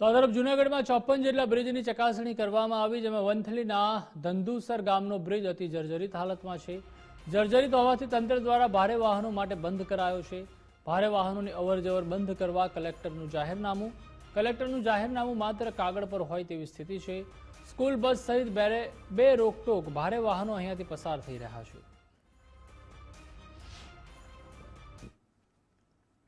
તો આ તરફ જૂનાગઢમાં 54 જેટલા બ્રિજની ચકાસણી કરવામાં આવી, જેમાં વંથલીના ધંધુસર ગામનો બ્રિજ અતિ જર્જરિત હાલતમાં છે. જર્જરિત હોવાથી તંત્ર દ્વારા ભારે વાહનો માટે બંધ કરાયો છે. ભારે વાહનોની અવરજવર બંધ કરવા કલેક્ટરનું જાહેરનામું માત્ર કાગળ પર હોય તેવી સ્થિતિ છે. સ્કૂલ બસ સહિત બે રોકટોક ભારે વાહનો અહીંયાથી પસાર થઈ રહ્યા છે.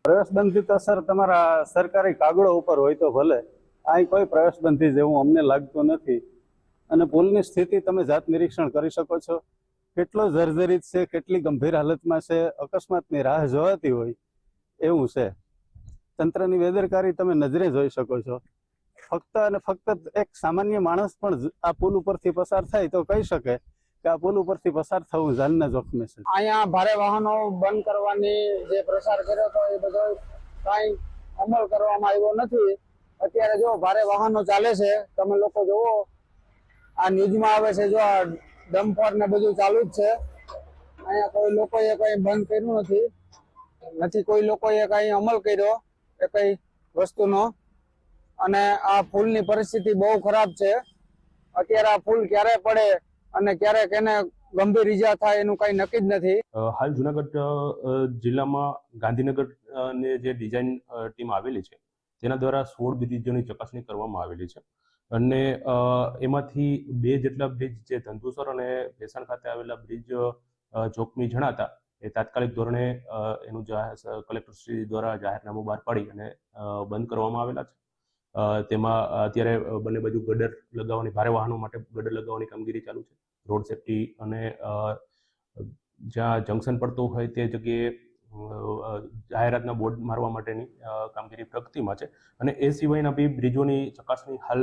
પ્રવેશબંધી તો સર તમારા સરકારી કાગળો ઉપર હોય તો ભલે, અહીં કોઈ પ્રવેશબંધી જેવું અમને લાગતું નથી. અને પુલની સ્થિતિ તમે જાત નિરીક્ષણ કરી શકો છો, કેટલો જર્જરિત છે, કેટલી ગંભીર હાલતમાં છે, અકસ્માતની રાહ જોવાતી હોય એવું છે. તંત્રની બેદરકારી તમે નજરે જોઈ શકો છો. ફક્ત અને ફક્ત એક સામાન્ય માણસ પણ આ પુલ ઉપરથી પસાર થાય તો કહી શકે કે આ પુલ ઉપરથી પસાર થવું જાનના જોખમે છે. અહીંયા ભારે વાહનો બંધ કરવાની જે પ્રસાર કર્યો હતો એ બધો કાંઈ અમલ કરવામાં આવ્યો નથી. અત્યારે જો ભારે વાહનો ચાલે છે, તમે લોકો જોવો આ ન્યૂઝમાં આવે છે, જો આ ડમ્પર ને બધું ચાલુ જ છે. અહીંયા કોઈ લોકોએ કંઈ બંધ કર્યું નથી કોઈ લોકોએ કંઈ અમલ કર્યો એ કઈ વસ્તુનો. અને આ પુલની પરિસ્થિતિ બહુ ખરાબ છે. અત્યારે આ પુલ ક્યારે પડે અને ક્યારેક એને ગંભીર ઈજા થાય એનું કઈ નક્કી જ નથી. હાલ જુનાગઢ જિલ્લામાં ગાંધીનગર ની જે ડિઝાઇન ટીમ આવેલી છે તેના દ્વારા 16 બ્રિજોની ચકાસણી કરવામાં આવેલી છે. અને એમાંથી 2 જેટલા બ્રિજ જે ધંધુસર અને ભેસાણ ખાતે આવેલા બ્રિજ જોખમી જણાતા એ તાત્કાલિક ધોરણે એનું કલેક્ટરશ્રી દ્વારા જાહેરનામું બહાર પાડી અને બંધ કરવામાં આવેલા છે. તેમાં અત્યારે બંને બાજુ ગટર લગાવવાની, ભારે વાહનો માટે ગટર લગાવવાની કામગીરી ચાલુ છે. રોડ સેફટી અને જ્યાં જંકશન પડતું હોય તે જગ્યાએ જાહેરાતના બોર્ડ મારવા માટેની કામગીરી પ્રગતિમાં છે. અને એ સિવાયના બી બ્રિજોની ચકાસણી હાલ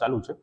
ચાલુ છે.